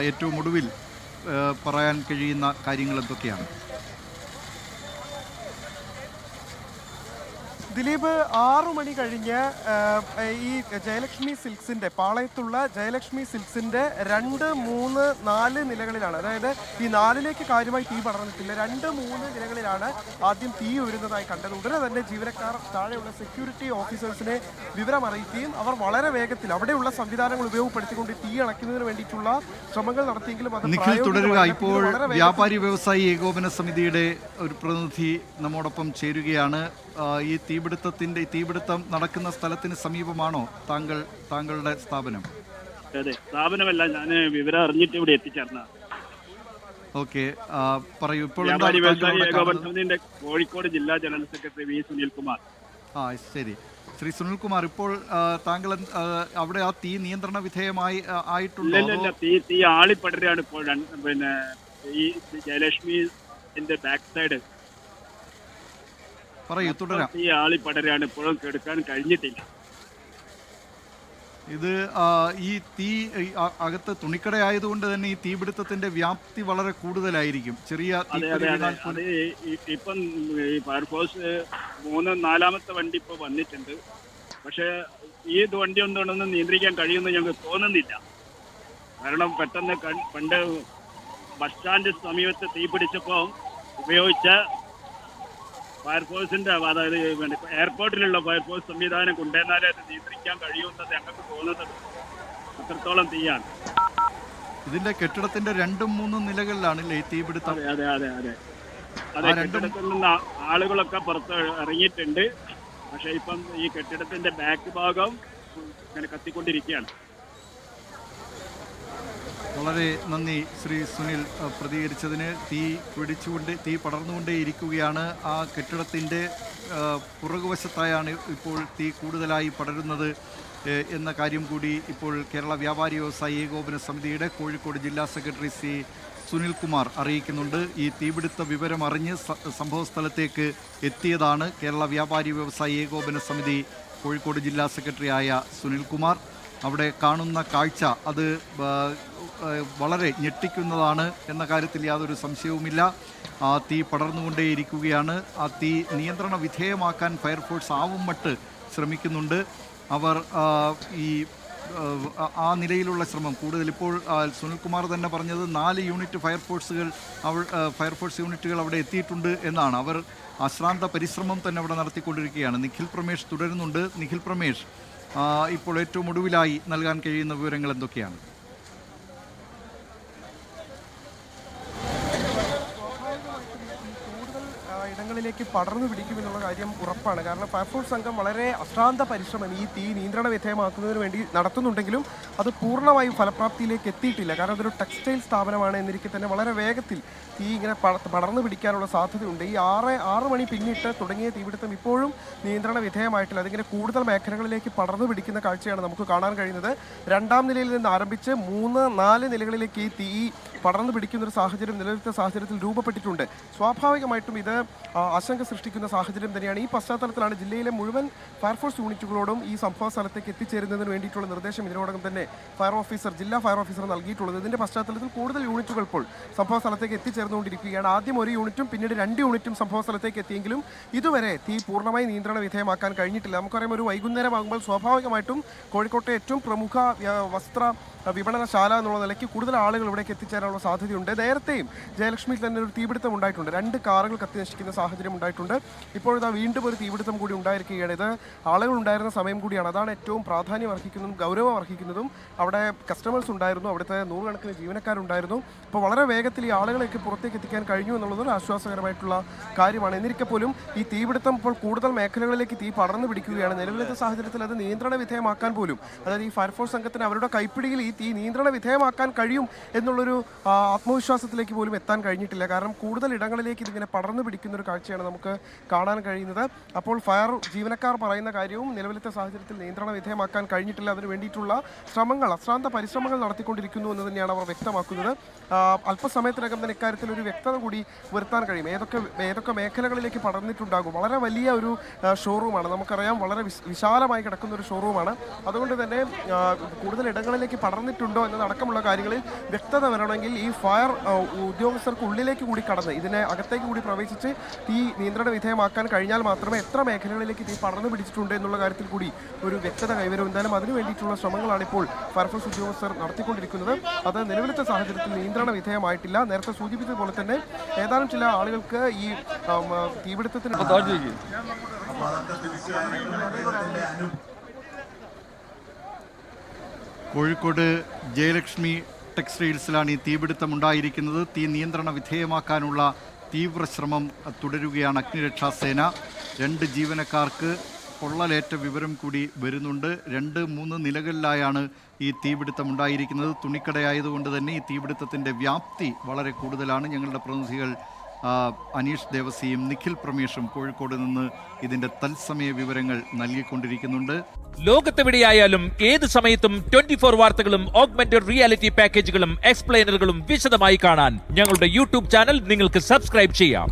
ഏറ്റവും ഒടുവിൽ പറയാൻ കഴിയുന്ന കാര്യങ്ങൾ എന്തൊക്കെയാണ്? ദിലീപ്, 6 മണി കഴിഞ്ഞ് ഈ ജയലക്ഷ്മി സിൽക്സിൻ്റെ പാളയത്തുള്ള ജയലക്ഷ്മി സിൽക്സിൻ്റെ 2, 3, 4 നിലകളിലാണ്, അതായത് ഈ 4ലേക്ക് കാര്യമായി തീ പടർന്നിട്ടില്ല, 2, 3 നിലകളിലാണ് ആദ്യം തീ ഉയരുന്നതായി കണ്ടത്. ഉടനെ തന്നെ ജീവനക്കാർ താഴെയുള്ള സെക്യൂരിറ്റി ഓഫീസേഴ്സിനെ വിവരം അറിയിക്കുകയും അവർ വളരെ വേഗത്തിൽ അവിടെയുള്ള സംവിധാനങ്ങൾ ഉപയോഗപ്പെടുത്തിക്കൊണ്ട് തീ അണയ്ക്കുന്നതിന് വേണ്ടിയിട്ടുള്ള ശ്രമങ്ങൾ നടത്തിയെങ്കിലും അത് തുടരുക. ഇപ്പോൾ വ്യാപാരി വ്യവസായി ഏകോപന സമിതിയുടെ ഒരു പ്രതിനിധി നമ്മോടൊപ്പം ചേരുകയാണ്. ഈ തീപിടുത്തം നടക്കുന്ന സ്ഥലത്തിന് സമീപമാണോ താങ്കളുടെ സ്ഥാപനം? അതെ, സ്ഥാപനമല്ല, ഞാൻ വിവരം അറിഞ്ഞിട്ട് ഇവിടെ എത്തിച്ചേർന്ന. ഓക്കെ, പറയൂ. ഇപ്പോൾ വ്യാപാരി വ്യവസായി ഏകോപന സമിതിയുടെ കോഴിക്കോട് ജില്ലാ ജനറൽ സെക്രട്ടറി വി സുനിൽകുമാർ. ശരി, ശ്രീ സുനിൽകുമാർ, ഇപ്പോൾ താങ്കൾ അവിടെ ആ തീ നിയന്ത്രണ വിധേയമായി ആയിട്ടുണ്ടോ? ഇല്ല, തീ ആളിപ്പടരുകയാണ് ഇപ്പോൾ. പിന്നെ ഈ ജയലക്ഷ്മിന്റെ ബാക്ക് സൈഡ് പറയൂ, തുടരാം. ഈ ആളി പടരാണ്, ഇപ്പോഴും കെടുക്കാൻ കഴിഞ്ഞിട്ടില്ല. ഇത് ഈ തീ അകത്ത് തുണിക്കടയായതുകൊണ്ട് തന്നെ ഈ തീപിടുത്തത്തിന്റെ വ്യാപ്തി വളരെ കൂടുതലായിരിക്കും. ചെറിയ ഇപ്പം ഈ ഫയർഫോഴ്സ് 3, 4ാമത്തെ വണ്ടി ഇപ്പൊ വന്നിട്ടുണ്ട്. പക്ഷെ ഈ വണ്ടി ഒന്നും നിയന്ത്രിക്കാൻ കഴിയുമെന്ന് ഞങ്ങൾക്ക് തോന്നുന്നില്ല. കാരണം പെട്ടെന്ന് പണ്ട് ബസ് സ്റ്റാൻഡ് സമീപത്ത് തീ പിടിച്ചപ്പോൾ ഉപയോഗിച്ച ഫയർഫോഴ്സിന്റെ, അതായത് എയർപോർട്ടിലുള്ള ഫയർഫോഴ്സ് സംവിധാനം കൊണ്ടുവന്നാലേ അത് നിയന്ത്രിക്കാൻ കഴിയുമെന്നത് ഞങ്ങൾക്ക് തോന്നുന്നത്. അത്രത്തോളം തീയാണ്. ഇതിന്റെ കെട്ടിടത്തിന്റെ 2, 3 നിലകളിലാണ് തീപിടുത്തം. അതെ, കെട്ടിടത്തിൽ നിന്ന് ആളുകളൊക്കെ പുറത്ത് ഇറങ്ങിയിട്ടുണ്ട്. പക്ഷെ ഇപ്പം ഈ കെട്ടിടത്തിന്റെ ബാക്ക് ഭാഗം ഇങ്ങനെ കത്തിക്കൊണ്ടിരിക്കുകയാണ്. വളരെ നന്ദി ശ്രീ സുനിൽ പ്രതികരിച്ചതിന്. തീ പടർന്നുകൊണ്ടേയിരിക്കുകയാണ്. ആ കെട്ടിടത്തിൻ്റെ പുറകുവശത്തായാണ് ഇപ്പോൾ തീ കൂടുതലായി പടരുന്നത് എന്ന കാര്യം കൂടി ഇപ്പോൾ കേരള വ്യാപാരി വ്യവസായി ഏകോപന സമിതിയുടെ കോഴിക്കോട് ജില്ലാ സെക്രട്ടറി സി സുനിൽകുമാർ അറിയിക്കുന്നുണ്ട്. ഈ തീപിടുത്ത വിവരം അറിഞ്ഞ് സംഭവ സ്ഥലത്തേക്ക് എത്തിയതാണ് കേരള വ്യാപാരി വ്യവസായി ഏകോപന സമിതി കോഴിക്കോട് ജില്ലാ സെക്രട്ടറിയായ സുനിൽകുമാർ. അവിടെ കാണുന്ന കാഴ്ച അത് വളരെ ഞെട്ടിക്കുന്നതാണ് എന്ന കാര്യത്തിൽ യാതൊരു സംശയവുമില്ല. ആ തീ പടർന്നുകൊണ്ടേയിരിക്കുകയാണ്. ആ തീ നിയന്ത്രണ വിധേയമാക്കാൻ ഫയർഫോഴ്സ് ആവും മട്ട് ശ്രമിക്കുന്നുണ്ട്. അവർ ആ നിലയിലുള്ള ശ്രമം കൂടുതൽ ഇപ്പോൾ സുനിൽകുമാർ തന്നെ പറഞ്ഞത് 4 യൂണിറ്റ് ഫയർഫോഴ്സ് യൂണിറ്റുകൾ അവിടെ എത്തിയിട്ടുണ്ട് എന്നാണ്. അവർ അശ്രാന്ത പരിശ്രമം തന്നെ അവിടെ നടത്തിക്കൊണ്ടിരിക്കുകയാണ്. നിഖിൽ പ്രമേഷ് തുടരുന്നുണ്ട്. നിഖിൽ പ്രമേഷ്, ഇപ്പോൾ ഏറ്റവും ഒടുവിലായി നൽകാൻ കഴിയുന്ന വിവരങ്ങൾ എന്തൊക്കെയാണ്? ഇടങ്ങളിലേക്ക് പടർന്നു പിടിക്കുമെന്നുള്ള കാര്യം ഉറപ്പാണ്. കാരണം ഫയർഫോഴ്സ് സംഘം വളരെ അശ്രാന്ത പരിശ്രമം ഈ തീ നിയന്ത്രണ വിധേയമാക്കുന്നതിന് വേണ്ടി നടത്തുന്നുണ്ടെങ്കിലും അത് പൂർണ്ണമായും ഫലപ്രാപ്തിയിലേക്ക് എത്തിയിട്ടില്ല. കാരണം അതൊരു ടെക്സ്റ്റൈൽ സ്ഥാപനമാണ് എന്നിരിക്കെ തന്നെ വളരെ വേഗത്തിൽ തീ ഇങ്ങനെ പടർന്നു പിടിക്കാനുള്ള സാധ്യതയുണ്ട്. ഈ 6 മണി പിന്നിട്ട് തുടങ്ങിയ തീപിടുത്തം ഇപ്പോഴും നിയന്ത്രണ വിധേയമായിട്ടില്ല. അതിങ്ങനെ കൂടുതൽ മേഖലകളിലേക്ക് പടർന്നു പിടിക്കുന്ന കാഴ്ചയാണ് നമുക്ക് കാണാൻ കഴിയുന്നത്. 2ാം നിലയിൽ നിന്ന് ആരംഭിച്ച് 3, 4 നിലകളിലേക്ക് ഈ തീ പടർന്നു പിടിക്കുന്ന ഒരു സാഹചര്യം നിലവിലത്തെ സാഹചര്യത്തിൽ രൂപപ്പെട്ടിട്ടുണ്ട്. സ്വാഭാവികമായിട്ടും ഇത് ആശങ്ക സൃഷ്ടിക്കുന്ന സാഹചര്യം തന്നെയാണ്. ഈ പശ്ചാത്തലത്തിലാണ് ജില്ലയിലെ മുഴുവൻ ഫയർഫോഴ്സ് യൂണിറ്റുകളോടും ഈ സംഭവ സ്ഥലത്തേക്ക് എത്തിച്ചേരുന്നതിന് വേണ്ടിയിട്ടുള്ള നിർദ്ദേശം ഇതിനോടകം തന്നെ ജില്ലാ ഫയർ ഓഫീസർ നൽകിയിട്ടുള്ളത്. ഇതിന്റെ പശ്ചാത്തലത്തിൽ കൂടുതൽ യൂണിറ്റുകൾ ഇപ്പോൾ സംഭവ സ്ഥലത്തേക്ക് എത്തിച്ചേർന്നുകൊണ്ടിരിക്കുകയാണ്. ആദ്യം 1 യൂണിറ്റും പിന്നീട് 2 യൂണിറ്റും സംഭവ സ്ഥലത്തേക്ക് എത്തിയെങ്കിലും ഇതുവരെ തീ പൂർണ്ണമായി നിയന്ത്രണ വിധേയമാക്കാൻ കഴിഞ്ഞിട്ടില്ല. നമുക്കറിയാം, ഒരു വൈകുന്നേരമാകുമ്പോൾ സ്വാഭാവികമായിട്ടും കോഴിക്കോട്ടെ ഏറ്റവും പ്രമുഖ വസ്ത്ര വിപണനശാല എന്നുള്ള നിലയ്ക്ക് കൂടുതൽ ആളുകൾ ഇവിടേക്ക് എത്തിച്ചേരാനുള്ള സാധ്യതയുണ്ട്. നേരത്തെയും ജയലക്ഷ്മിയിൽ തന്നെ ഒരു തീപിടുത്തം ഉണ്ടായിട്ടുണ്ട്. 2 കാറുകൾ കത്തി നശിക്കുന്ന സാഹചര്യം ഉണ്ടായിട്ടുണ്ട്. ഇപ്പോഴിതാ വീണ്ടും ഒരു തീപിടുത്തം കൂടി ഉണ്ടായിരിക്കുകയാണ്. ഇത് ആളുകൾ ഉണ്ടായിരുന്ന സമയം കൂടിയാണ്. അതാണ് ഏറ്റവും പ്രാധാന്യം അർഹിക്കുന്നതും ഗൗരവം അർഹിക്കുന്നതും. അവിടെ കസ്റ്റമേഴ്സ് ഉണ്ടായിരുന്നു, അവിടുത്തെ 100 കണക്കിന് ജീവനക്കാരുണ്ടായിരുന്നു. അപ്പോൾ വളരെ വേഗത്തിൽ ഈ ആളുകളെയൊക്കെ പുറത്തേക്ക് എത്തിക്കാൻ കഴിഞ്ഞു എന്നുള്ളതൊരു ആശ്വാസകരമായിട്ടുള്ള കാര്യമാണ്. എന്നിരിക്കെ പോലും ഈ തീപിടുത്തം ഇപ്പോൾ കൂടുതൽ മേഖലകളിലേക്ക് തീ പടർന്നു പിടിക്കുകയാണ്. നിലവിലത്തെ സാഹചര്യത്തിൽ അത് നിയന്ത്രണ വിധേയമാക്കാൻ പോലും, അതായത് ഈ ഫയർഫോഴ്സ് സംഘത്തിന് അവരുടെ കൈപ്പിടിയിൽ ഈ തീ നിയന്ത്രണ വിധേയമാക്കാൻ കഴിയും എന്നുള്ളൊരു ആത്മവിശ്വാസത്തിലേക്ക് പോലും എത്താൻ കഴിഞ്ഞിട്ടില്ല. കാരണം കൂടുതൽ ഇടങ്ങളിലേക്ക് ഇതിങ്ങനെ പടർന്നു പിടിക്കുന്ന ഒരു കാഴ്ചയാണ് നമുക്ക് കാണാൻ കഴിയുന്നത്. അപ്പോൾ ഫയർ ജീവനക്കാർ പറയുന്ന കാര്യവും നിലവിലത്തെ സാഹചര്യത്തിൽ നിയന്ത്രണ വിധേയമാക്കാൻ കഴിഞ്ഞിട്ടില്ല. അതിന് വേണ്ടിയിട്ടുള്ള അശ്രാന്ത പരിശ്രമങ്ങൾ നടത്തിക്കൊണ്ടിരിക്കുന്നു എന്ന് തന്നെയാണ് അവർ വ്യക്തമാക്കുന്നത്. അല്പസമയത്തിനകം തന്നെ ഇക്കാര്യത്തിൽ ഒരു വ്യക്തത കൂടി വരുത്താൻ കഴിയും. ഏതൊക്കെ മേഖലകളിലേക്ക് പടർന്നിട്ടുണ്ടാകും. വളരെ വലിയ ഒരു ഷോറൂമാണ്, നമുക്കറിയാം, വളരെ വിശാലമായി കിടക്കുന്ന ഒരു ഷോറൂമാണ്. അതുകൊണ്ട് തന്നെ കൂടുതൽ ഇടങ്ങളിലേക്ക് പടർന്നിട്ടുണ്ടോ എന്നതടക്കമുള്ള കാര്യങ്ങളിൽ വ്യക്തത വരണമെങ്കിൽ ഈ ഫയർ ഉദ്യോഗസ്ഥർക്ക് ഉള്ളിലേക്ക് കൂടി കടന്ന് ഇതിനെ അകത്തേക്ക് കൂടി പ്രവേശിച്ച് തീ നിയന്ത്രണ വിധേയമാക്കാൻ കഴിഞ്ഞാൽ മാത്രമേ എത്ര മേഖലകളിലേക്ക് തീ പടർന്നു പിടിച്ചിട്ടുണ്ട് എന്നുള്ള കാര്യത്തിൽ കൂടി ഒരു വ്യക്തത കൈവരും. എന്തായാലും അതിനു വേണ്ടിയിട്ടുള്ള ശ്രമങ്ങളാണ് ഇപ്പോൾ ഫയർഫോഴ്സ് ഉദ്യോഗസ്ഥർ നടത്തിക്കൊണ്ടിരിക്കുന്നത്. അത് നിലവിലത്തെ സാഹചര്യത്തിൽ നിയന്ത്രണ വിധേയമായിട്ടില്ല. നേരത്തെ സൂചിപ്പിച്ചതുപോലെ തന്നെ ഏതാനും ചില ആളുകൾക്ക് ഈ തീപിടുത്തത്തിന് കോഴിക്കോട് ജയലക്ഷ്മി ടെക്സ്റ്റൈൽസിലാണ് ഈ തീപിടുത്തമുണ്ടായിരിക്കുന്നത്. തീ നിയന്ത്രണ വിധേയമാക്കാനുള്ള തീവ്ര ശ്രമം തുടരുകയാണ് അഗ്നിരക്ഷാസേന. 2 ജീവനക്കാർക്ക് പൊള്ളലേറ്റ വിവരം കൂടി വരുന്നുണ്ട്. 2-3 നിലകളിലായാണ് ഈ തീപിടുത്തമുണ്ടായിരിക്കുന്നത്. തുണിക്കടയായതുകൊണ്ട് തന്നെ ഈ തീപിടുത്തത്തിൻ്റെ വ്യാപ്തി വളരെ കൂടുതലാണ്. ഞങ്ങളുടെ പ്രതിനിധികൾ അനീഷ് ദേവസിയും നിഖിൽ പ്രമേഷും കോഴിക്കോട് നിന്ന് ഇതിൻ്റെ തത്സമയ വിവരങ്ങൾ നൽകിക്കൊണ്ടിരിക്കുന്നുണ്ട്. ലോകത്തെവിടെയായാലും ഏത് സമയത്തും 24 വാർത്തകളും ഓഗ്മെന്റഡ് റിയാലിറ്റി പാക്കേജുകളും എക്സ്പ്ലെയിനറുകളും വിശദമായി കാണാൻ ഞങ്ങളുടെ യൂട്യൂബ് ചാനൽ നിങ്ങൾക്ക് സബ്സ്ക്രൈബ് ചെയ്യാം.